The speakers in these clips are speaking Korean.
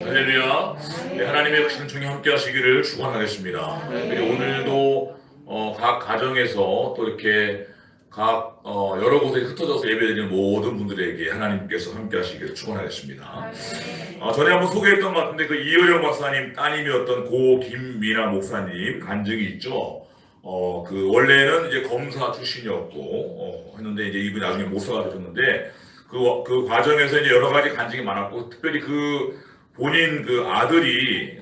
할렐루야. 네, 하나님의 크신 총이 함께 하시기를 축원하겠습니다. 그리고 오늘도 각 가정에서 또 이렇게 각 여러 곳에 흩어져서 예배드리는 모든 분들에게 하나님께서 함께 하시기를 축원하겠습니다. 전에 한번 소개했던 것 같은데 그 이효영 박사님 따님이었던 고 김미나 목사님 간증이 있죠. 원래는 이제 검사 출신이었고 했는데 이제 이분이 나중에 목사가 되셨는데 그 과정에서 이제 여러 가지 간증이 많았고 특별히 본인 아들이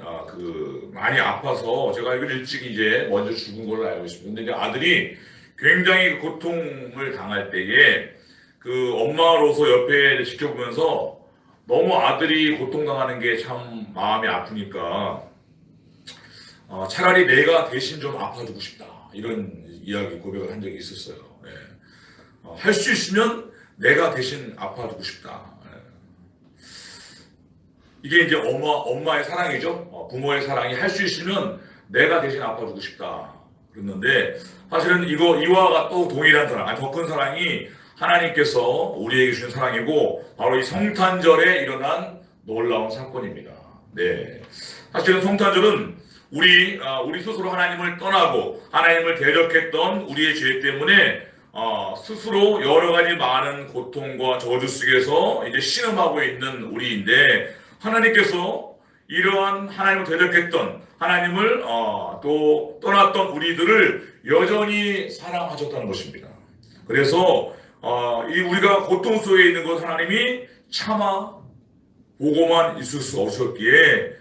많이 아파서 제가 알기로 일찍 이제 먼저 죽은 걸로 알고 있습니다. 근데 이제 아들이 굉장히 고통을 당할 때에 엄마로서 옆에 지켜보면서 너무 아들이 고통당하는 게 참 마음이 아프니까 차라리 내가 대신 좀 아파주고 싶다 이런 이야기 고백을 한 적이 있었어요. 할 수 있으면 내가 대신 아파주고 싶다. 이게 이제 엄마의 사랑이죠. 부모의 사랑이 할 수 있으면 내가 대신 아파주고 싶다. 그랬는데 사실은 이와 또 동일한 사랑, 더 큰 사랑이 하나님께서 우리에게 주신 사랑이고 바로 이 성탄절에 일어난 놀라운 사건입니다. 네, 사실은 성탄절은 우리 스스로 하나님을 떠나고 하나님을 대적했던 우리의 죄 때문에 스스로 여러 가지 많은 고통과 저주 속에서 이제 신음하고 있는 우리인데 하나님께서 이러한 하나님을 대적했던 하나님을 또 떠났던 우리들을 여전히 사랑하셨다는 것입니다. 그래서 우리가 고통 속에 있는 것 하나님이 참아 보고만 있을 수 없었기에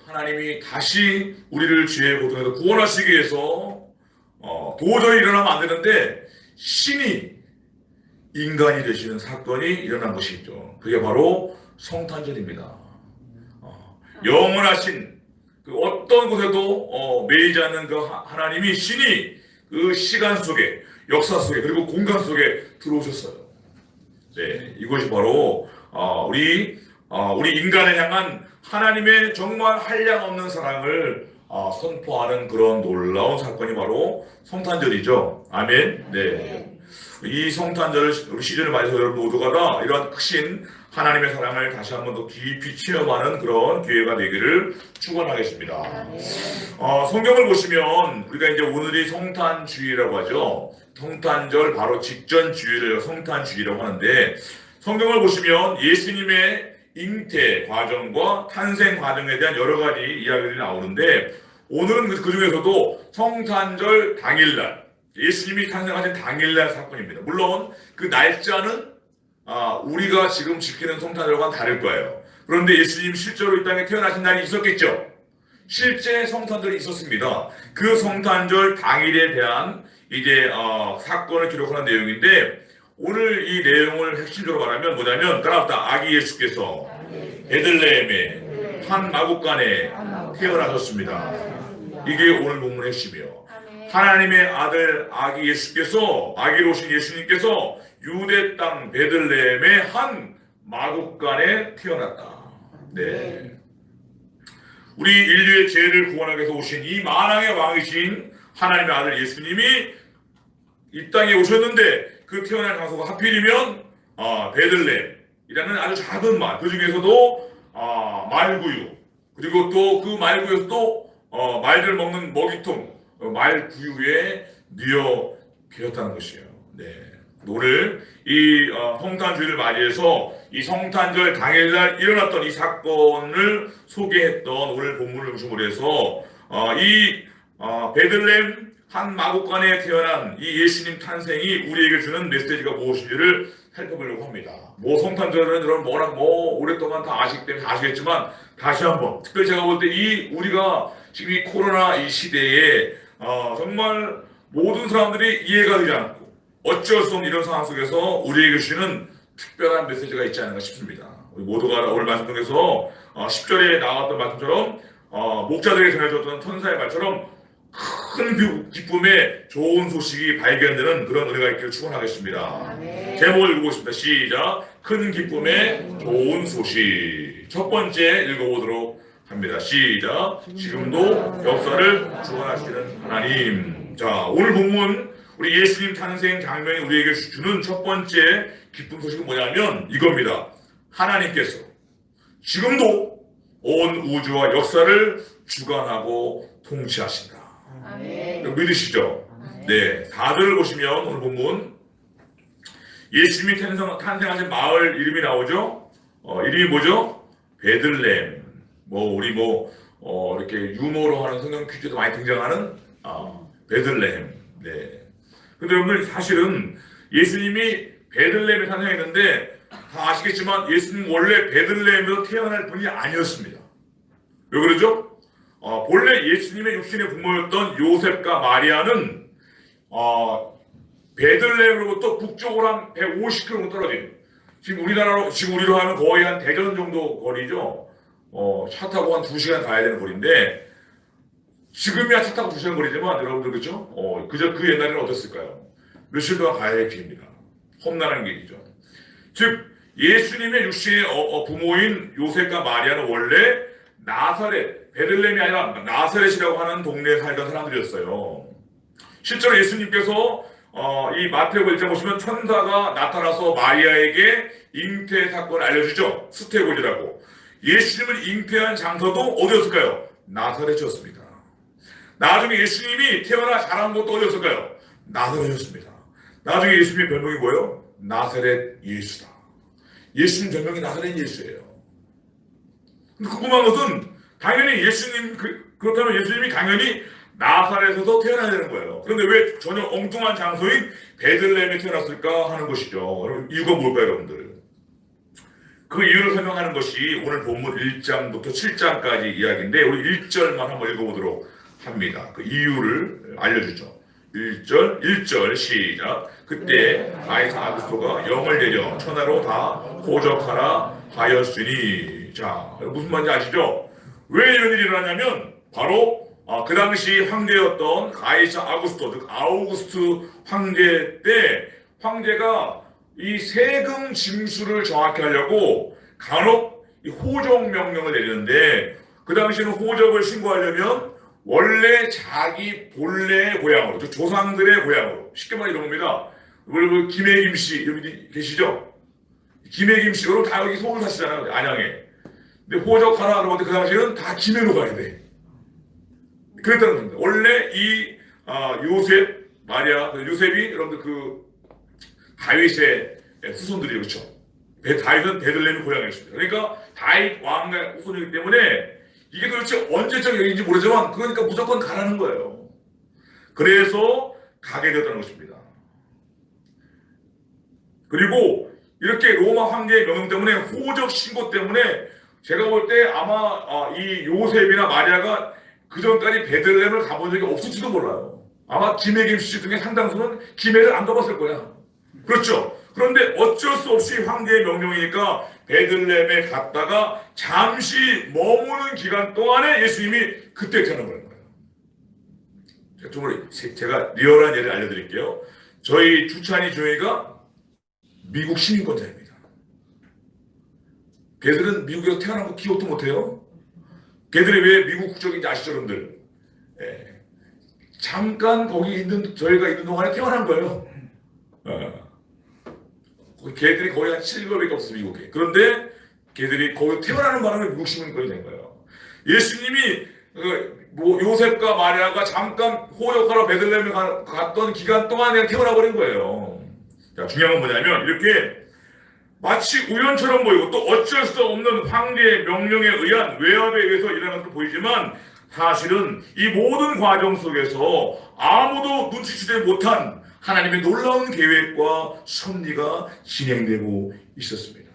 하나님이 다시 우리를 죄의 고통에서 구원하시기 위해서 도저히 일어나면 안 되는데 신이 인간이 되시는 사건이 일어난 것이죠. 그게 바로 성탄절입니다. 영원하신 어떤 곳에도 매이지 않는 하나님이 신이 시간 속에 역사 속에 그리고 공간 속에 들어오셨어요. 네, 이것이 바로 우리 인간을 향한 하나님의 정말 한량없는 사랑을 선포하는 그런 놀라운 사건이 바로 성탄절이죠. 아멘. 네. 이 성탄절 우리 시즌을 맞이해서 여러분 모두가 다 이러한 크신 하나님의 사랑을 다시 한번 더 깊이 체험하는 그런 기회가 되기를 축원하겠습니다. 성경을 보시면 우리가 이제 오늘이 성탄주일이라고 하죠. 성탄절 바로 직전 주일을 성탄주일이라고 하는데 성경을 보시면 예수님의 잉태 과정과 탄생 과정에 대한 여러 가지 이야기들이 나오는데 오늘은 그 중에서도 성탄절 당일날 예수님이 탄생하신 당일날 사건입니다. 물론 그 날짜는 우리가 지금 지키는 성탄절과는 다를 거예요. 그런데 예수님 실제로 이 땅에 태어나신 날이 있었겠죠. 실제 성탄절이 있었습니다. 그 성탄절 당일에 대한 이제 사건을 기록하는 내용인데 오늘 이 내용을 핵심적으로 말하면 뭐냐면 따라합시다. 아기 예수께서 베들레헴의 한 마구간에 태어나셨습니다. 이게 오늘 본문의 핵심이에요. 하나님의 아들 아기 예수께서 아기로 오신 예수님께서 유대 땅 베들레헴의 한 마구간에 태어났다. 네. 우리 인류의 죄를 구원하기 위해서 오신 이 만왕의 왕이신 하나님의 아들 예수님이 이 땅에 오셨는데 그 태어난 장소가 하필이면 베들레헴이라는 아주 작은 마을, 그 중에서도 말구유, 그리고 또 그 말구유에서 또 말들 먹는 먹이통 말구유에 뉘어 계셨다는 것이에요. 네. 오늘 이 성탄주일을 맞이해서 이 성탄절 당일날 일어났던 이 사건을 소개했던 오늘 본문을 중심으로 해서 이 베들레헴 한 마구간에 태어난 이 예수님 탄생이 우리에게 주는 메시지가 무엇인지를 살펴보려고 합니다. 성탄절은 여러분 워낙 오랫동안 다 아시기 때문에 아시겠지만 다시 한번 특별히 제가 볼 때 우리가 지금 이 코로나 이 시대에 정말 모든 사람들이 이해가 되지 않고 어쩔 수 없는 이런 상황 속에서 우리에게 주시는 특별한 메시지가 있지 않은가 싶습니다. 우리 모두가 오늘 말씀 중에서 10절에 나왔던 말씀처럼 목자들에게 전해줬던 천사의 말처럼 큰 기쁨의 좋은 소식이 발견되는 그런 은혜가 있기를 축원하겠습니다. 제목을 읽어보겠습니다. 시작. 큰 기쁨의 좋은 소식. 첫 번째 읽어보도록 합니다. 시작. 지금도 역사를 주관하시는 하나님. 자, 오늘 본문 우리 예수님 탄생 장면이 우리에게 주는 첫 번째 기쁨 소식은 뭐냐면 이겁니다. 하나님께서 지금도 온 우주와 역사를 주관하고 통치하신다. 아멘. 믿으시죠? 네, 4절을 보시면 오늘 본문 예수님이 탄생하신 마을 이름이 나오죠? 이름이 뭐죠? 베들레헴. 우리 이렇게 유머로 하는 성경 퀴즈도 많이 등장하는 베들레헴. 네. 근데 여러분들 사실은 예수님이 베들레헴에 탄생했는데 다 아시겠지만 예수님 원래 베들레헴에서 태어날 분이 아니었습니다. 왜 그러죠? 본래 예수님의 육신의 부모였던 요셉과 마리아는 베들레헴으로부터 북쪽으로 한 150km 떨어진 지금 우리로 하면 거의 한 대전 정도 거리죠. 차 타고 한 2시간 가야 되는 거리인데 지금이야 차 타고 2시간 거리지만 여러분들 그렇죠? 그 옛날에는 어땠을까요? 며칠 동안 가야 할 길입니다. 험난한 길이죠. 즉 예수님의 육신의 부모인 요셉과 마리아는 원래 나사렛, 베들레헴이 아니라 나사렛이라고 하는 동네에 살던 사람들이었어요. 실제로 예수님께서 이 마태복음 1장 보시면 천사가 나타나서 마리아에게 잉태 사건을 알려주죠. 스테곤이라고. 예수님을 잉태한 장소도 어디였을까요? 나사렛이었습니다. 나중에 예수님이 태어나 자란 곳도 어디였을까요? 나사렛이었습니다. 나중에 예수님의 별명이 뭐예요? 나사렛 예수다. 예수님 별명이 나사렛 예수예요. 궁금한 것은 당연히 그렇다면 예수님이 당연히 나사렛에서 태어나야 되는 거예요. 그런데 왜 전혀 엉뚱한 장소인 베들레헴에 태어났을까 하는 것이죠. 여러분 이유가 뭘까요, 여러분들? 그 이유를 설명하는 것이 오늘 본문 1장부터 7장까지 이야기인데 우리 1절만 한번 읽어보도록 합니다. 그 이유를 알려주죠. 1절 시작. 그때 가이사 아구스토가 영을 내려 천하로 다 호적하라 하였으니. 자, 무슨 말인지 아시죠? 왜 이런 일이 일어나냐면 바로 그 당시 황제였던 가이사 아구스토, 즉 아우구스트 황제 때 황제가 이 세금 징수를 정확히 하려고 간혹 이 호적 명령을 내리는데 그 당시에는 호적을 신고하려면 원래 자기 본래의 고향으로, 조상들의 고향으로, 쉽게 말해 이런 겁니다. 우리 김혜김 씨 여기 계시죠? 김혜김 씨 여러분 다 여기 서울 사시잖아요, 안양에. 근데 호적하라 그러는데 그 당시에는 다 김해로 가야 돼. 그랬다는 겁니다. 원래 이 요셉, 마리아, 요셉이 여러분들 그 다윗의 후손들이 그렇죠. 다윗은 베들레헴의 고향이었습니다. 그러니까 다윗 왕의 후손이기 때문에 이게 도대체 언제적 얘기인지 모르지만 그러니까 무조건 가라는 거예요. 그래서 가게 되었다는 것입니다. 그리고 이렇게 로마 황제의 명령 때문에 호적 신고 때문에 제가 볼 때 아마 이 요셉이나 마리아가 그 전까지 베들레헴을 가본 적이 없을지도 몰라요. 아마 김혜김 씨 중에 상당수는 김해를 안 가봤을 거야. 그렇죠? 그런데 어쩔 수 없이 황제의 명령이니까 베들레헴에 갔다가 잠시 머무는 기간 동안에 예수님이 그때 태어난 거예요. 제가 리얼한 예를 알려드릴게요. 저희 주찬이 조이가 미국 시민권자입니다. 걔들은 미국에서 태어난 거 기억도 못해요. 걔들이 왜 미국 국적인지 아시죠, 여러분들? 잠깐 거기 저희가 있는 동안에 태어난 거예요. 걔들이 거의 한 7개월밖에 없어요, 미국에. 그런데 걔들이 거기 태어나는 바람에 미국 시민권이 된 거예요. 예수님이 요셉과 마리아가 잠깐 호적하러 베들레헴에 갔던 기간 동안에 그냥 태어나버린 거예요. 자, 중요한 건 뭐냐면 이렇게 마치 우연처럼 보이고 또 어쩔 수 없는 황제의 명령에 의한 외압에 의해서 일어나는 것도 보이지만 사실은 이 모든 과정 속에서 아무도 눈치채지 못한 하나님의 놀라운 계획과 섭리가 진행되고 있었습니다.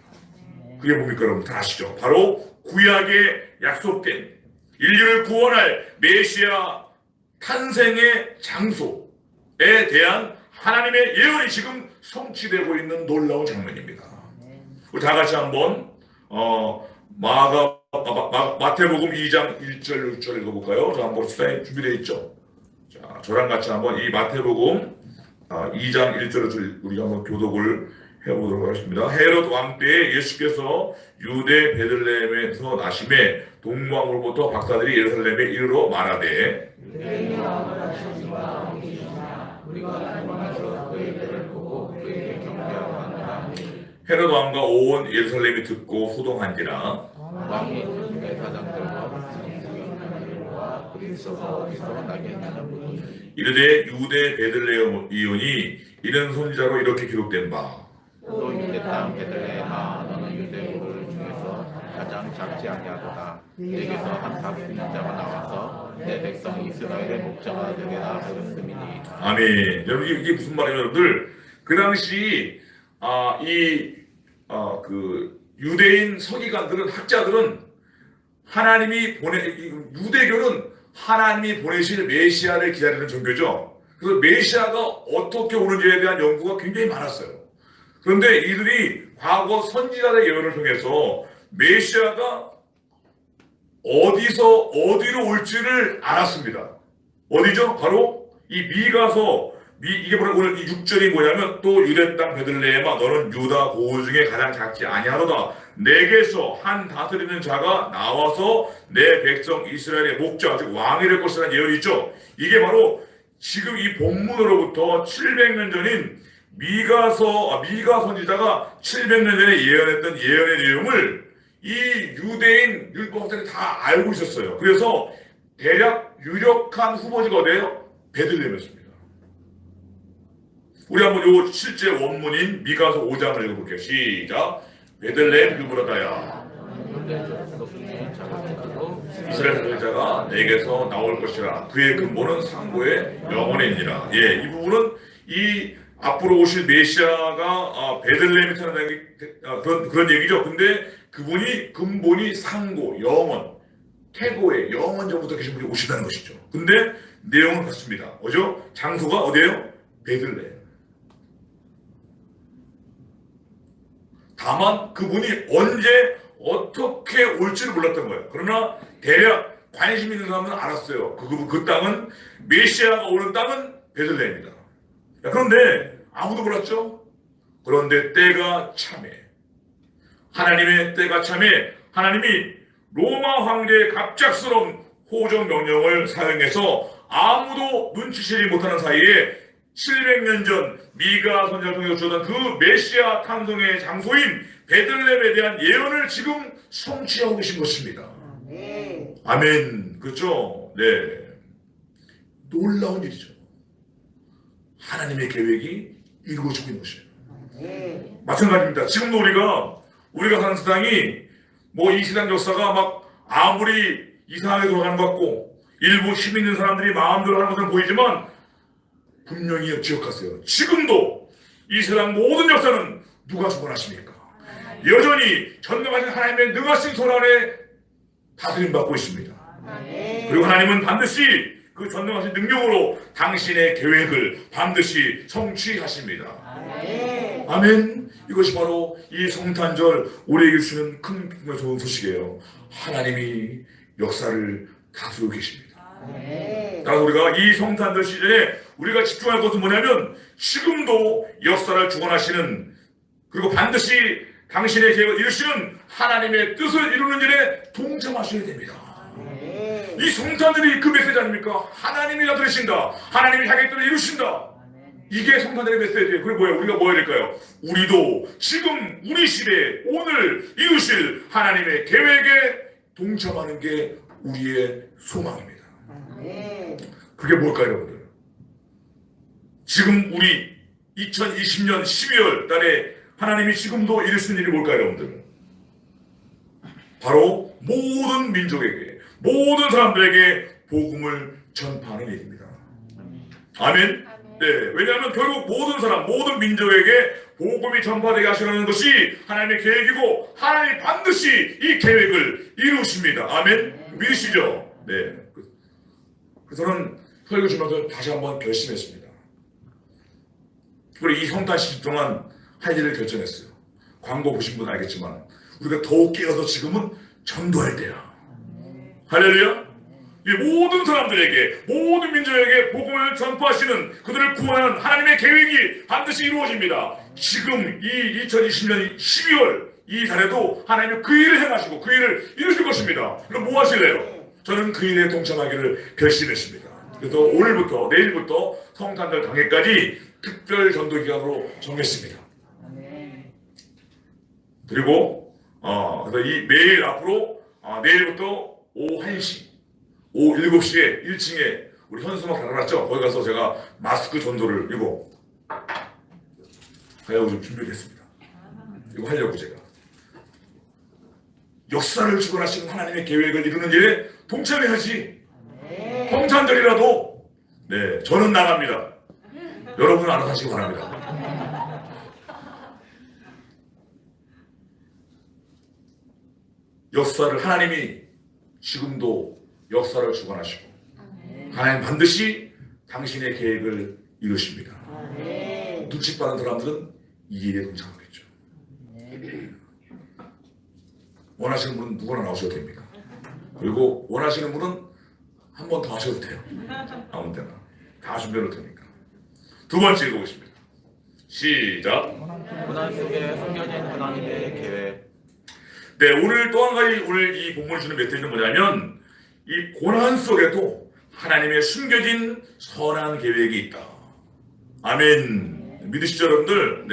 그게 뭡니까 여러분 다 아시죠? 바로 구약에 약속된 인류를 구원할 메시아 탄생의 장소에 대한 하나님의 예언이 지금 성취되고 있는 놀라운 장면입니다. 우리 다 같이 한번 마태복음 2장 1절 6절 읽어볼까요? 자, 한번 시간이 준비되어 있죠? 자, 저랑 같이 한번 이 마태복음 2장 1절을 우리 한번 교독을 해보도록 하겠습니다. 헤롯 왕 때에 예수께서 유대 베들레헴에서 나심에 동방으로부터 박사들이 예루살렘에 이르러 말하되 헤롯 왕과 온 예루살렘이 듣고 소동한지라 왕이 유대 사장들과 성수기와 그리스도가 어디서 나게 하냐고. 이르되 유대 베들레헴이오니 이는 선지자로 이렇게 기록된 바. 또 유대 땅 베들레헴아 너는 유대인들 중에서 가장 작지 아니하도다. 내게서 한 다스리는 자가 나와서 내 백성 이스라엘의 목자가 되리라 하였음이니. 아멘. 여러분 이게 무슨 말이에요, 여러분들? 그 당시 그 유대인 서기관들은 학자들은 유대교는 하나님이 보내실 메시아를 기다리는 종교죠. 그래서 메시아가 어떻게 오는지에 대한 연구가 굉장히 많았어요. 그런데 이들이 과거 선지자의 예언을 통해서 메시아가 어디로 올지를 알았습니다. 어디죠? 바로 이 미가서, 이게 바로 오늘 이 6절이 뭐냐면 또 유대 땅 베들레헴아 너는 유다 고우 중에 가장 작지 아니하도다. 내게서 한 다스리는 자가 나와서 내 백성 이스라엘의 목자 즉 왕이 될 것이라는 예언이 있죠. 이게 바로 지금 이 본문으로부터 700년 전인 미가 선지자가 700년 전에 예언했던 예언의 내용을 이 유대인 율법학자들이 다 알고 있었어요. 그래서 대략 유력한 후보지가 어디예요? 베들레헴이었습니다. 우리 한번 요 실제 원문인 미가서 5장을 읽어볼게요. 시작. 베들레헴 유브라다야 이스라엘 자가 내게서 나올 것이라. 그의 근본은 상고의 영원이니라. 예, 이 부분은 이 앞으로 오실 메시아가 베들레헴에 태어나는 그런 얘기죠. 근데 그분이 근본이 상고, 영원, 태고의 영원전부터 계신 분이 오시다는 것이죠. 근데 내용은 같습니다. 뭐죠? 장소가 어디예요? 베들레헴. 다만 그분이 언제 어떻게 올지를 몰랐던 거예요. 그러나 대략 관심 있는 사람은 알았어요. 그 땅은 메시아가 오는 땅은 베들레헴이다. 그런데 아무도 몰랐죠. 그런데 때가 참해. 하나님의 때가 참해. 하나님이 로마 황제의 갑작스러운 호정 명령을 사용해서 아무도 눈치채지 못하는 사이에 700년 전 미가 선지자를 통해서 주었던 그 메시아 탄생의 장소인 베들레헴에 대한 예언을 지금 성취하고 계신 것입니다. 아멘. 그렇죠? 네. 놀라운 일이죠. 하나님의 계획이 이루어지고 있는 것이에요. 마찬가지입니다. 지금도 우리가 사는 세상이 이 세상 역사가 막 아무리 이상하게 돌아가는 것 같고 일부 힘 있는 사람들이 마음대로 하는 것은 보이지만 분명히 기억하세요. 지금도 이 세상 모든 역사는 누가 주관하십니까? 여전히 전능하신 하나님의 능하신 손 아래 다스림 받고 있습니다. 그리고 하나님은 반드시 그 전능하신 능력으로 당신의 계획을 반드시 성취하십니다. 아멘. 이것이 바로 이 성탄절 우리에게 주는 큰 좋은 소식이에요. 하나님이 역사를 다스리고 계십니다. 따라서 우리가 이 성탄절 시즌에 우리가 집중할 것은 뭐냐면 지금도 역사를 주관하시는 그리고 반드시 당신의 계획을 이루시는 하나님의 뜻을 이루는 일에 동참하셔야 됩니다. 이 성탄절이 그 메시지 아닙니까? 하나님이 다스리신다. 하나님이 자기 뜻을 이루신다. 이게 성탄절의 메시지예요. 그리고 우리가 뭐 해야 될까요? 우리도 지금 우리 시대에 오늘 이루실 하나님의 계획에 동참하는 게 우리의 소망입니다. 그게 뭘까요, 여러분들? 지금 우리 2020년 12월 달에 하나님이 지금도 이루시는 일이 뭘까요, 여러분들? 바로 모든 민족에게, 모든 사람들에게 복음을 전파하는 일입니다. 아멘? 네, 왜냐하면 결국 모든 사람, 모든 민족에게 복음이 전파되게 하시려는 것이 하나님의 계획이고 하나님이 반드시 이 계획을 이루십니다. 아멘? 믿으시죠? 네. 그래서 저는 설교 주면서 다시 한번 결심했습니다. 그리고 이 성탄 시즌 동안 할 일을 결정했어요. 광고 보신 분 알겠지만 우리가 더욱 깨어서 지금은 전도할 때야. 할렐루야. 이 모든 사람들에게, 모든 민족에게 복음을 전파하시는, 그들을 구원하는 하나님의 계획이 반드시 이루어집니다. 지금 이 2020년 12월 이 달에도 하나님은 그 일을 행하시고 그 일을 이루실 것입니다. 그럼 뭐 하실래요? 저는 그 일에 동참하기를 결심했습니다. 그래서 오늘부터, 내일부터 성탄절 당일까지 특별 전도 기간으로 정했습니다. 그리고 그래서 이 매일 앞으로 내일부터 오후 1시, 오후 7시에 1층에 우리 현수막 달아놨죠? 거기 가서 제가 마스크 전도를 이거 하려고 좀 준비했습니다. 이거 하려고 제가. 역사를 주관하시는 하나님의 계획을 이루는 일에 동참해야지. 동참들이라도 네, 저는 나갑니다. 여러분은 알아서 하시기 바랍니다. 역사를 하나님이 지금도 역사를 주관하시고 하나님 반드시 당신의 계획을 이루십니다. 눈치 빠른 사람들은 이 일에 동참하겠죠. 원하시는 분은 누구나 나오셔도 됩니다. 그리고 원하시는 분은 한 번 더 하셔도 돼요. 아무 때나. 다 준비해놓을 테니까. 두 번째 읽어보겠습니다. 시작. 고난 속에 숨겨진 하나님의 계획. 네, 오늘 또 한 가지 오늘 이 본문을 주는 메시지는 뭐냐면 이 고난 속에도 하나님의 숨겨진 선한 계획이 있다. 아멘. 믿으시죠, 여러분들?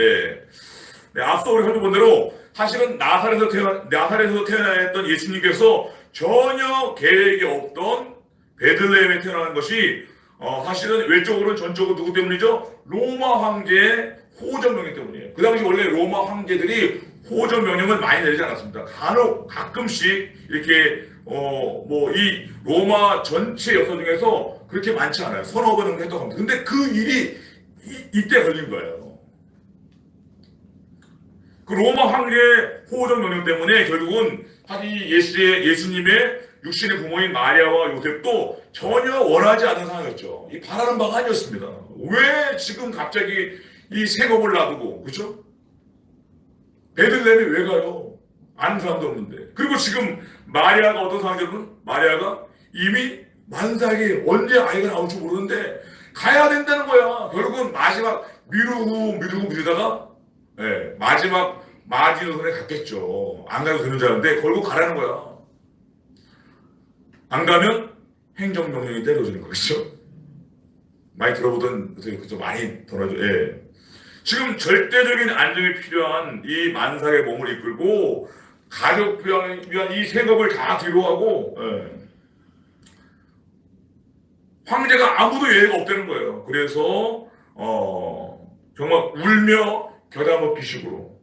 네. 앞서 우리 살펴본 대로 사실은 나사렛에서 태어났던 예수님께서 전혀 계획이 없던 베들레헴에 태어나는 것이 사실은 외적으로는 전적으로 누구 때문이죠? 로마 황제의 호전명령 때문이에요. 그 당시 원래 로마 황제들이 호전명령을 많이 내리지 않았습니다. 간혹 가끔씩 이렇게 이 로마 전체 역사 중에서 그렇게 많지 않아요. 서너 번은 했다고 합니다. 근데 그 일이 이때 걸린 거예요. 그 로마 황제의 호전 명령 때문에 결국은 사실 예수님의 육신의 부모인 마리아와 요셉도 전혀 원하지 않은 상황이었죠. 이 바라는 바가 아니었습니다. 왜 지금 갑자기 이 생업을 놔두고, 그렇죠? 베들레헴에 왜 가요? 아는 사람도 없는데. 그리고 지금 마리아가 어떤 상황이냐면 마리아가 이미 만삭이 언제 아이가 나올지 모르는데 가야 된다는 거야. 결국은 마지막 미루다가 마지막 마지노선에 갔겠죠. 안 가도 되는 줄 알았는데 결국 가라는 거야. 안 가면 행정명령이 때려주는 거겠죠. 많이 들어보던 그죠? 많이 들어죠. 예. 지금 절대적인 안정이 필요한 이 만삭의 몸을 이끌고 가족 부양을 위한 이 생업을 다 뒤로하고 황제가 아무도 예외가 없다는 거예요. 그래서 정말 울며 겨자먹기식으로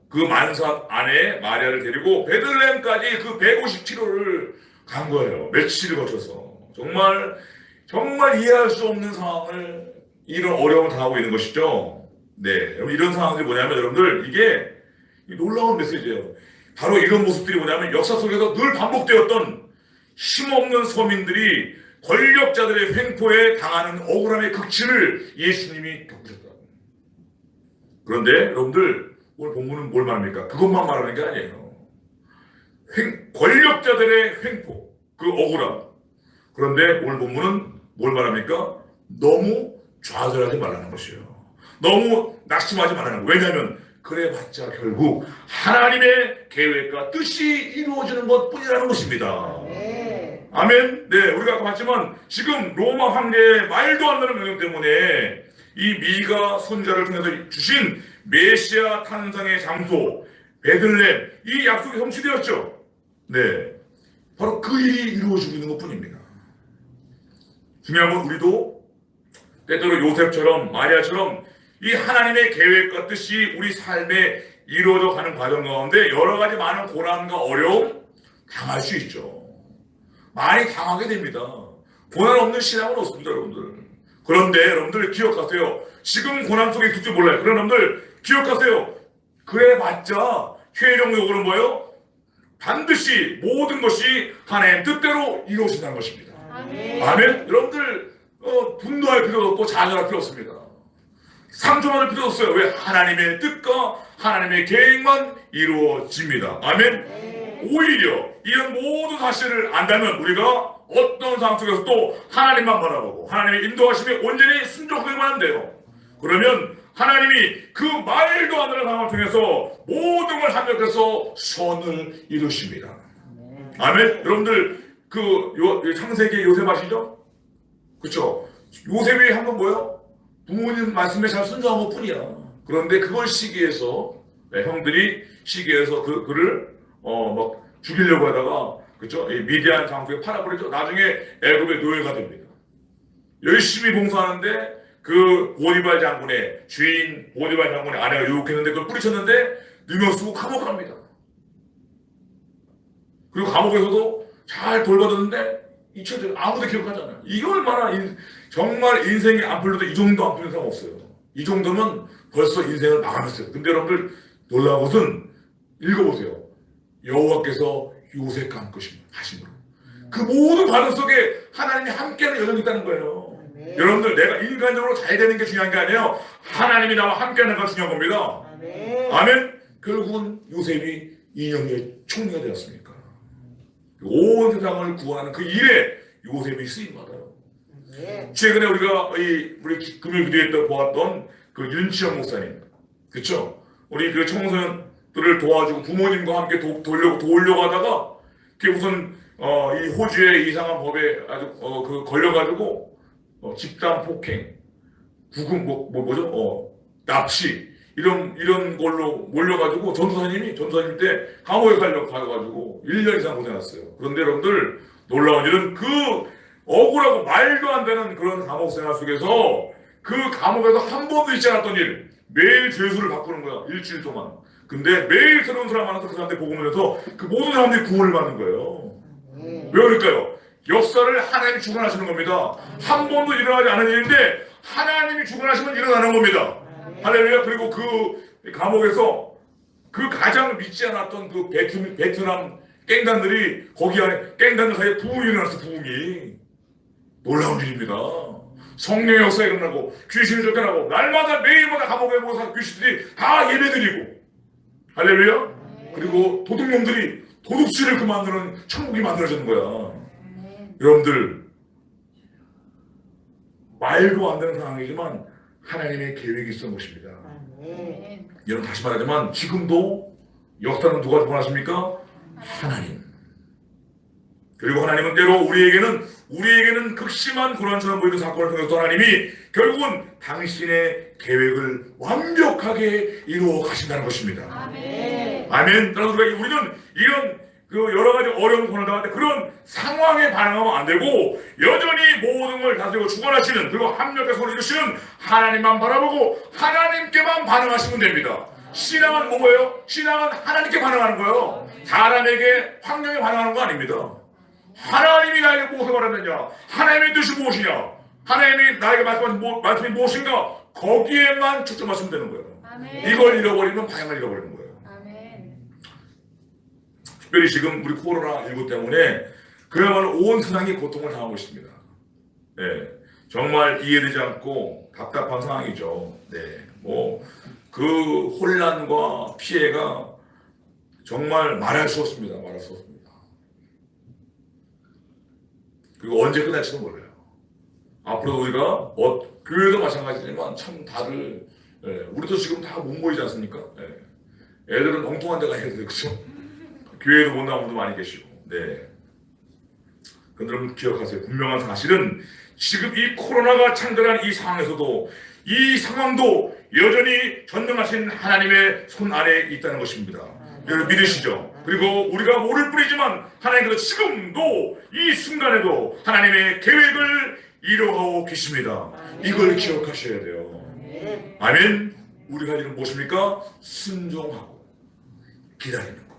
그 만삭 안에 마리아를 데리고 베들레헴까지 그 150km를 간 거예요. 며칠을 거쳐서 정말 이해할 수 없는 상황을 이런 어려움을 당하고 있는 것이죠. 네, 이런 상황들이 뭐냐면 여러분들 이게 놀라운 메시지예요. 바로 이런 모습들이 뭐냐면 역사 속에서 늘 반복되었던 힘없는 서민들이 권력자들의 횡포에 당하는 억울함의 극치를 예수님이 겪으셨다. 그런데 여러분들 오늘 본문은 뭘 말합니까? 그것만 말하는 게 아니에요. 권력자들의 횡포, 그 억울함. 그런데 오늘 본문은 뭘 말합니까? 너무 좌절하지 말라는 것이에요. 너무 낙심하지 말라는 거예요. 왜냐하면 그래봤자 결국 하나님의 계획과 뜻이 이루어지는 것뿐이라는 것입니다. 아멘. 네, 우리가 아까 봤지만 지금 로마 황제의 말도 안 되는 명령 때문에 이 미가 손자를 통해서 주신 메시아 탄생의 장소 베들레헴 이 약속이 성취되었죠. 네, 바로 그 일이 이루어지고 있는 것뿐입니다. 중요한 건 우리도 때때로 요셉처럼 마리아처럼 이 하나님의 계획과 뜻이 우리 삶에 이루어져 가는 과정 가운데 여러 가지 많은 고난과 어려움 당할 수 있죠. 많이 당하게 됩니다. 고난 없는 신앙은 없습니다, 여러분들. 그런데 여러분들 기억하세요. 지금 고난 속에 있을지 몰라요. 그런 여러분들 기억하세요. 그래봤자 최종적으로는 뭐예요? 반드시 모든 것이 하나님 뜻대로 이루어진다는 것입니다. 아멘. 아멘. 여러분들 분노할 필요도 없고 좌절할 필요 없습니다. 상처받을 필요 없어요. 왜? 하나님의 뜻과 하나님의 계획만 이루어집니다. 아멘. 오히려 이런 모든 사실을 안다면 우리가 어떤 상황 속에서도 하나님만 바라보고 하나님의 인도하심에 온전히 순종하기만 하면 돼요. 그러면 하나님이 그 말도 안 되는 상황을 통해서 모든 걸 합력해서 선을 이루십니다. 아멘. 여러분들 창세기 요셉 아시죠? 그렇죠? 요셉이 한 건 뭐예요? 부모님 말씀에 잘 순종한 것 뿐이야. 그런데 그걸 시기해서 네, 형들이 시기해서 그를 막 죽이려고 하다가 그죠? 미디안 장수에 팔아버리죠. 나중에 애굽의 노예가 됩니다. 열심히 봉사하는데 그 보디발 장군의 주인 보디발 장군의 아내가 유혹했는데 그걸 뿌리쳤는데 누명 쓰고 감옥 갑니다. 그리고 감옥에서도 잘 돌봐줬는데 잊혀져 아무도 기억하지 않아요. 이게 얼마나 정말 인생이 안 풀려도 이 정도 안 풀린 사람 없어요. 이 정도면 벌써 인생을 마감했어요. 근데 여러분들 놀라운 것은 읽어보세요. 여호와께서 요셉과 하심으로 그 모든 과정 속에 하나님이 함께하는 여정이 있다는 거예요. 여러분들 내가 인간적으로 잘 되는 게 중요한 게 아니에요. 하나님이 나와 함께하는 게 중요한 겁니다. 아멘. 결국은 요셉이 인형의 총리가 되었습니까? 온 세상을 구원하는 그 일에 요셉이 쓰임받아요. 최근에 우리가 우리 금요 기도에 보았던 그 윤치영 목사님, 그렇죠? 우리 그 청소년들을 도와주고 부모님과 함께 도우려고 하다가 그게 무슨 이 호주의 이상한 법에 아주 그 걸려가지고 집단 폭행, 구금 뭐죠? 납치 이런 걸로 몰려가지고 전도사님 때 감옥에 가가지고 1년 이상 고생했어요. 그런데 여러분들 놀라운 일은 그 억울하고 말도 안 되는 그런 감옥 생활 속에서 그 감옥에서 한 번도 있지 않았던 일, 매일 죄수를 바꾸는 거야. 일주일 동안. 근데 매일 새로운 사람 만나서 그 사람한테 복음을 해서 그 모든 사람들이 구원을 받는 거예요. 왜 그럴까요? 역사를 하나님이 주관하시는 겁니다. 한 번도 일어나지 않은 일인데 하나님이 주관하시면 일어나는 겁니다. 할렐루야. 그리고 그 감옥에서 그 가장 믿지 않았던 그 베트남 깽단들이 거기 안에 깽단들 사이에 부흥이 일어났어. 부흥이 놀라운 일입니다. 성령의 역사가 일어나고 귀신을 쫓겨나고 날마다 매일마다 감옥에 모여서 귀신들이 다 예배드리고 할렐루야. 그리고 도둑놈들이 도둑질을 그만두는 천국이 만들어지는 거야. 여러분들 말도 안 되는 상황이지만 하나님의 계획이 있어 보십니다. 여러분 다시 말하지만 지금도 역사는 누가 주관하십니까? 하나님. 그리고 하나님은 때로 우리에게는 극심한 고난처럼 보이는 사건을 통해서 하나님이 결국은 당신의 계획을 완벽하게 이루어 가신다는 것입니다. 아멘. 아멘. 따라서 우리는 이런 그 여러 가지 어려운 고난을 당할 때 그런 상황에 반응하면 안 되고 여전히 모든 걸 다스리고 주관하시는 그리고 합력해서 손을 이루시는 하나님만 바라보고 하나님께만 반응하시면 됩니다. 신앙은 뭐예요? 신앙은 하나님께 반응하는 거예요. 사람에게 환경에 반응하는 거 아닙니다. 하나님이 나에게 무엇을 바라느냐? 하나님의 뜻이 무엇이냐? 하나님이 나에게 말씀하신 말씀이 무엇인가? 거기에만 초점하시면 되는 거예요. 아멘. 이걸 잃어버리면 방향을 잃어버리는 거예요. 아멘. 특별히 지금 우리 코로나19 때문에 그야말로 온 세상이 고통을 당하고 있습니다. 네, 정말 이해되지 않고 답답한 상황이죠. 네, 그 혼란과 피해가 정말 말할 수 없습니다. 말할 수 없습니다. 그리고 언제 끝날지도 몰라요. 앞으로 우리가 교회도 마찬가지지만 참 다들 우리도 지금 다 못 모이지 않습니까? 애들은 엉뚱한 데 가야 돼요. 그렇죠? 교회도 못 나온 분도 많이 계시고. 네. 그런데 여러분 기억하세요. 분명한 사실은 지금 이 코로나가 창궐한 이 상황에서도 이 상황도 여전히 전능하신 하나님의 손 아래에 있다는 것입니다. 여러분 믿으시죠? 그리고 우리가 모를 뿐이지만 하나님께서 지금도 이 순간에도 하나님의 계획을 이루어가고 계십니다. 이걸 기억하셔야 돼요. 아멘. 우리가 할 일은 무엇입니까? 순종하고 기다리는 것.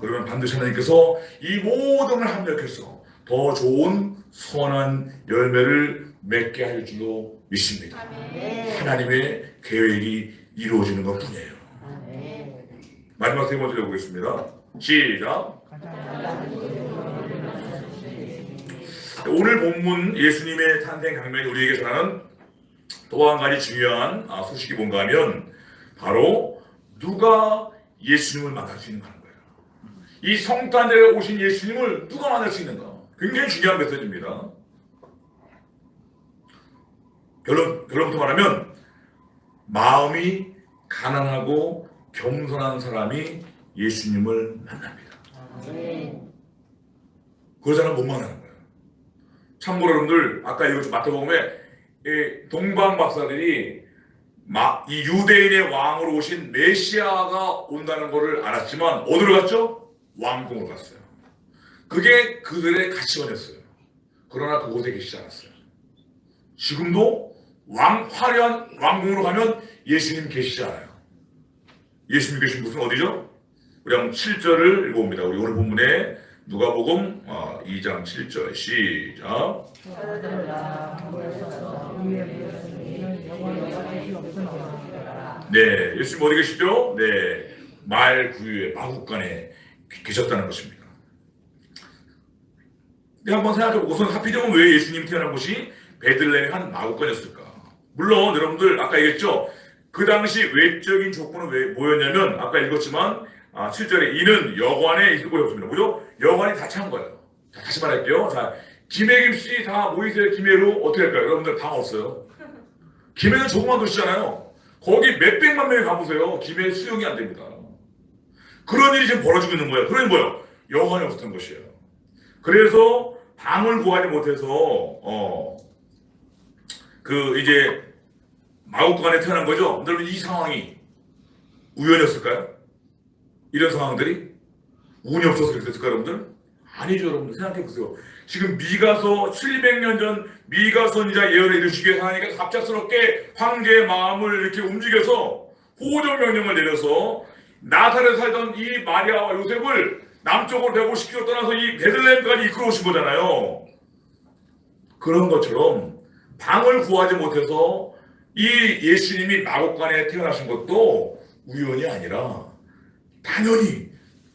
그러면 반드시 하나님께서 이 모든 걸 합력해서 더 좋은 선한 열매를 맺게 할 줄로 믿습니다. 하나님의 계획이 이루어지는 것 뿐이에요. 마지막 세 번째 보겠습니다. 시작. 오늘 본문 예수님의 탄생 장면이 우리에게 전하는 또 한 가지 중요한 소식이 뭔가 하면 바로 누가 예수님을 만날 수 있는가 하는 거예요. 이 성탄절에 오신 예수님을 누가 만날 수 있는가? 굉장히 중요한 메시지입니다. 결론부터 말하면 마음이 가난하고 겸손한 사람이 예수님을 만납니다. 그 사람 못 만나는 거예요. 참고로 여러분들 아까 이거 마태복음에 동방 박사들이 이 유대인의 왕으로 오신 메시아가 온다는 것을 알았지만 어디로 갔죠? 왕궁으로 갔어요. 그게 그들의 가치관이었어요. 그러나 그곳에 계시지 않았어요. 지금도 화려한 왕궁으로 가면 예수님 계시지 않아요. 예수님 계신 곳은 어디죠? 우리 한번 7절을 읽어봅니다. 우리 오늘 본문에 누가복음 2장 7절 시작. 네, 예수님 어디 계시죠? 네, 말 구유의 마국간에 계셨다는 것입니다. 근데 한번 생각해보고선 하필이면 왜 예수님 태어난 곳이 베들레헴의 한 마국간이었을까? 물론 여러분들 아까 얘기했죠. 그 당시 외적인 조건은 왜 뭐였냐면 아까 읽었지만 7절에 이는 여관에 있을 곳이 없습니다. 뭐죠? 여관이 다 찬 거예요. 자, 다시 말할게요. 자, 김해 김씨 다 모이세요. 김해로 어떻게 할까요? 여러분들 방 없어요. 김해는 조그만 도시잖아요. 거기 몇백만 명이 가보세요. 김해 수용이 안 됩니다. 그런 일이 지금 벌어지고 있는 거예요. 그러니 뭐예요? 여관이 없었던 것이에요. 그래서 방을 구하지 못해서 이제 마국간에 태어난 거죠. 여러분 이 상황이 우연이었을까요? 이런 상황들이 운이 없어서 그렇게 됐을까요, 여러분들? 아니죠, 여러분들. 생각해보세요. 지금 미가서 700년 전 미가 선지자 예언을 이루시기 위해 하나님께서 갑작스럽게 황제의 마음을 이렇게 움직여서 호조 명령을 내려서 나사렛에 살던 이 마리아와 요셉을 남쪽으로 150km 떠나서 이 베들레헴까지 이끌어 오신 거잖아요. 그런 것처럼 방을 구하지 못해서 이 예수님이 마국간에 태어나신 것도 우연이 아니라 당연히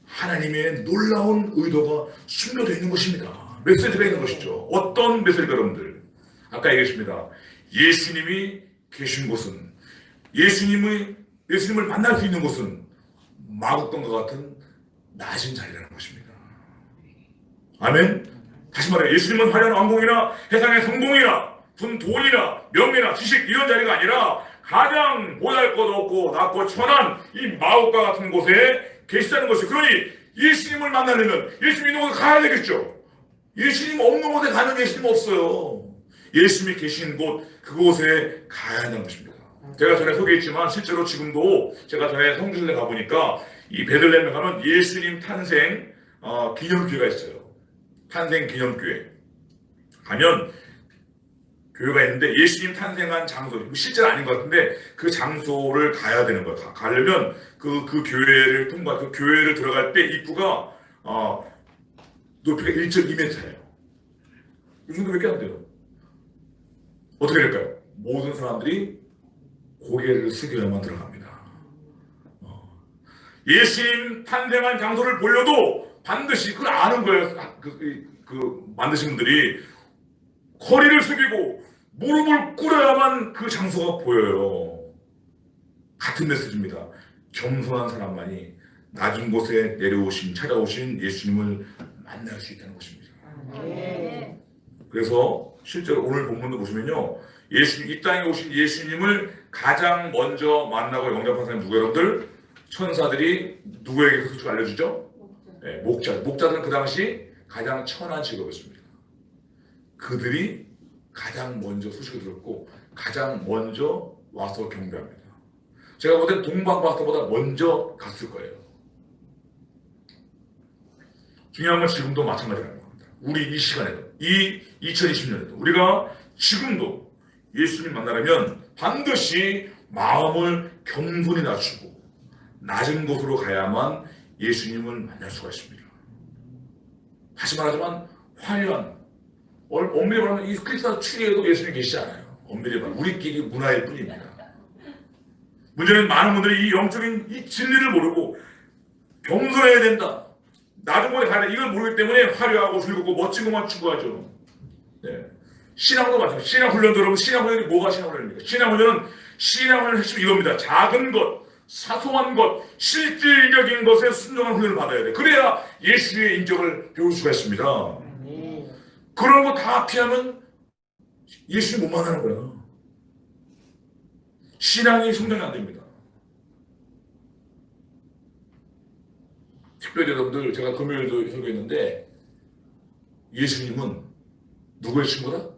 하나님의 놀라운 의도가 숨겨져 있는 것입니다. 메시지가 있는 것이죠. 어떤 메시지가 여러분들? 아까 얘기했습니다. 예수님이 계신 곳은 예수님을 만날 수 있는 곳은 마국간과 같은 낮은 자리라는 것입니다. 아멘. 다시 말해 예수님은 화려한 왕궁이나 세상의 성공이나 돈이나 명예나 지식 이런 자리가 아니라 가장 보잘것없고 낮고 천한 이 마국과 같은 곳에 계시다는 것이. 그러니 예수님을 만나려면 예수님 있는 곳에 가야 되겠죠. 예수님 없는 곳에 가는 예수님 없어요. 예수님이 계신 곳 그곳에 가야 하는 것입니다. 제가 전에 소개했지만 실제로 지금도 제가 전에 성지순례 가보니까 이 베들레헴에 가면 예수님 탄생 기념교회가 있어요. 탄생 기념교회 가면 교회가 있는데 예수님 탄생한 장소, 실제는 아닌 것 같은데 그 장소를 가야 되는 거예요. 가려면 그 교회를 그 교회를 들어갈 때 입구가 높이가 1.2m예요. 이 정도밖에 안 돼요. 어떻게 될까요? 모든 사람들이 고개를 숙여야만 들어갑니다. 예수님 탄생한 장소를 보려도 반드시 그걸 아는 거예요. 만드신 분들이 허리를 숙이고 무릎을 꿇어야만 그 장소가 보여요. 같은 메시지입니다. 겸손한 사람만이 낮은 곳에 찾아오신 예수님을 만날 수 있다는 것입니다. 그래서 실제로 오늘 본문도 보시면요, 이 땅에 오신 예수님을 가장 먼저 만나고 영접한 사람이 누구예요, 여러분들? 천사들이 누구에게 솔직히 알려주죠? 네, 목자들은 그 당시 가장 천한 직업이었습니다. 그들이 가장 먼저 소식을 들었고 가장 먼저 와서 경배합니다. 제가 볼 땐 동방박사보다 먼저 갔을 거예요. 중요한 건 지금도 마찬가지라는 겁니다. 우리 이 시간에도, 이 2020년에도 우리가 지금도 예수님 만나려면 반드시 마음을 겸손히 낮추고 낮은 곳으로 가야만 예수님을 만날 수가 있습니다. 다시 말하자면 화려한, 엄밀히 말하면 이 크리스마스 추리에도 예수님이 계시지 않아요. 엄밀히 말하면 우리끼리 문화일 뿐입니다. 문제는 많은 분들이 이 영적인 이 진리를 모르고 겸손해야 된다, 낮은 곳에 가야 된다, 이걸 모르기 때문에 화려하고 즐겁고 멋진 것만 추구하죠. 네. 신앙도 마찬가지. 신앙훈련도 여러분, 신앙훈련이 뭐가 신앙훈련입니까? 신앙훈련의 핵심이 이겁니다. 작은 것, 사소한 것, 실질적인 것에 순종한 훈련을 받아야 돼. 그래야 예수의 인격을 배울 수가 있습니다. 그런 거 다 피하면 예수님 못 만나는 거야. 신앙이 성장이 안 됩니다. 특별히 여러분들, 제가 금요일도 설교했는데 예수님은 누구의 친구다?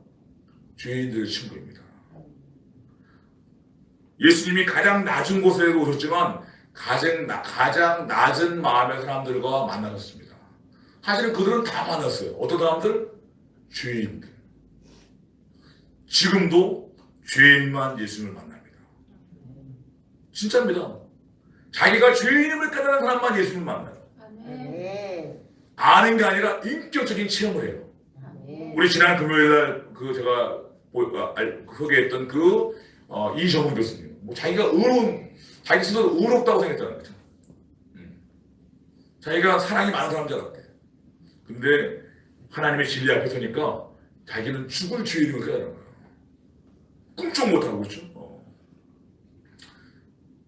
죄인들의 친구입니다. 예수님이 가장 낮은 곳에 오셨지만 가장 낮은 마음의 사람들과 만나셨습니다. 사실은 그들은 다 만났어요. 어떤 사람들? 죄인들. 지금도 죄인만 예수님을 만납니다. 진짜입니다. 자기가 죄인임을 깨달은 사람만 예수님을 만나요. 아는 게 아니라 인격적인 체험을 해요. 우리 지난 금요일날 제가 소개했던 이정훈 교수님, 자기가 자기 스스로 의롭다고 생각했다는 거죠. 자기가 사랑이 많은 사람인 줄 알았대. 근데 하나님의 진리 앞에 서니까 자기는 죽을 죄인임을 깨달은 거예요. 꿈쩍 못하고, 그렇죠?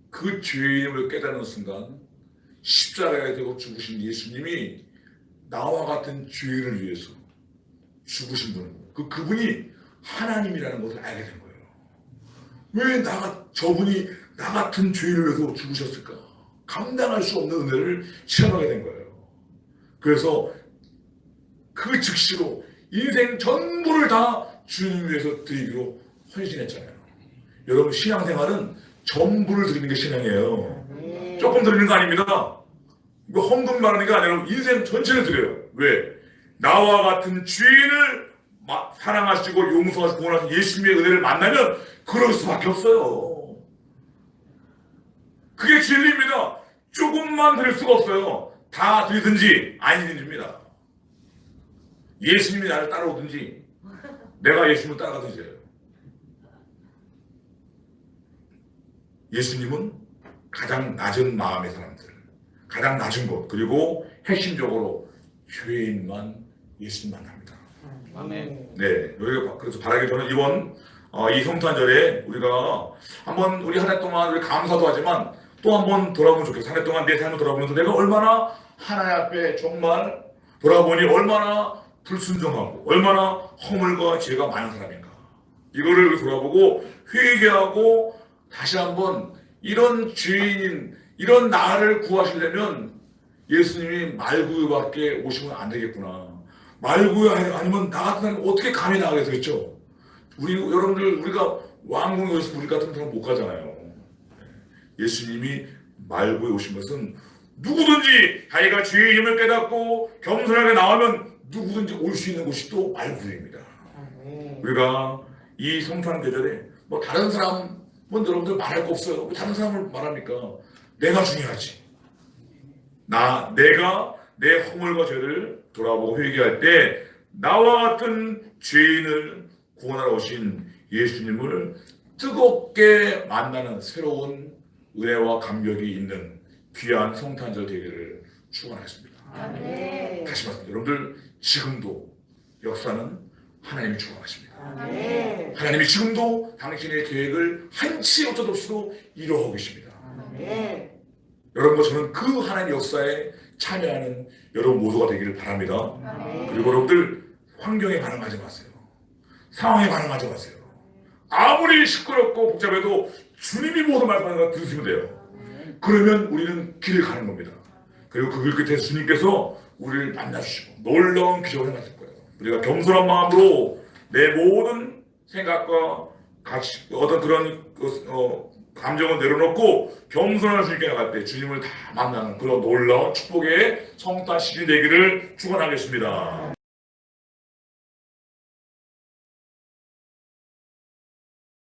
그 죄인임을 깨달은 순간 십자가에 대고 죽으신 예수님이 나와 같은 죄인을 위해서 죽으신 분은 그분이 하나님이라는 것을 알게 된 거예요. 왜 저분이 나 같은 죄인을 위해서 죽으셨을까? 감당할 수 없는 은혜를 체험하게 된 거예요. 그래서 그 즉시로 인생 전부를 다 주님 위해서 드리기로 헌신했잖아요. 여러분, 신앙생활은 전부를 드리는 게 신앙이에요. 조금 드리는 거 아닙니다. 이거 헌금 말하는 게 아니라 인생 전체를 드려요. 왜? 나와 같은 죄인을 사랑하시고 용서하시고 구원하신 예수님의 은혜를 만나면 그럴 수밖에 없어요. 그게 진리입니다. 조금만 드릴 수가 없어요. 다 드리든지 아니든지입니다. 예수님이 나를 따라오든지 내가 예수님을 따라가든지예요. 예수님은 가장 낮은 마음의 사람들, 가장 낮은 곳, 그리고 핵심적으로 죄인만 예수님 만납니다. 아멘. 네, 여기가 그래서 바라기 저는 이번 이 성탄절에 우리가 한번 우리 한 해 동안 우리 감사도 하지만 또 한번 돌아보면 좋겠어요. 한 해 동안 내 삶을 돌아보면서 내가 얼마나 하나님 앞에 정말 돌아보니 얼마나 불순종하고 얼마나 허물과 죄가 많은 사람인가. 이거를 돌아보고 회개하고 다시 한번 이런 죄인인 이런 나를 구하시려면 예수님이 말구유밖에 오시면 안 되겠구나. 말구유 아니면 나 같은 사람이 어떻게 감히 나가게 되겠죠? 여러분들, 우리가 왕궁에 오셔서 우리 같은 사람 못 가잖아요. 예수님이 말구에 오신 것은 누구든지 자기가 죄인임을 깨닫고 겸손하게 나오면 누구든지 올 수 있는 곳이 또 말구입니다. 우리가 이 성탄 계절에 다른 사람 여러분들 말할 거 없어요. 다른 사람을 말합니까? 내가 중요하지. 내가 내 허물과 죄를 돌아보고 회개할 때 나와 같은 죄인을 구원하러 오신 예수님을 뜨겁게 만나는 새로운 은혜와 감격이 있는 귀한 성탄절 되기를 축원하겠습니다. 다시 말씀, 여러분들 지금도 역사는 하나님이 주관하십니다. 하나님이 지금도 당신의 계획을 한치 어쩌도 없이도 이루어가고 계십니다. 여러분과 저는 그 하나님의 역사에 참여하는 여러분 모두가 되기를 바랍니다. 그리고 여러분들 환경에 반응하지 마세요. 상황에 반응하지 마세요. 아무리 시끄럽고 복잡해도 주님이 모두 말씀하는 거 들으시면 돼요. 그러면 우리는 길을 가는 겁니다. 그리고 그 길 끝에 주님께서 우리를 만나주시고 놀라운 기적을 행하실 거예요. 우리가 겸손한 마음으로 내 모든 생각과 어떤 그런 감정을 내려놓고 겸손한 주님께 나갈 때 주님을 다 만나는 그런 놀라운 축복의 성탄 시즌 되기를 축원하겠습니다.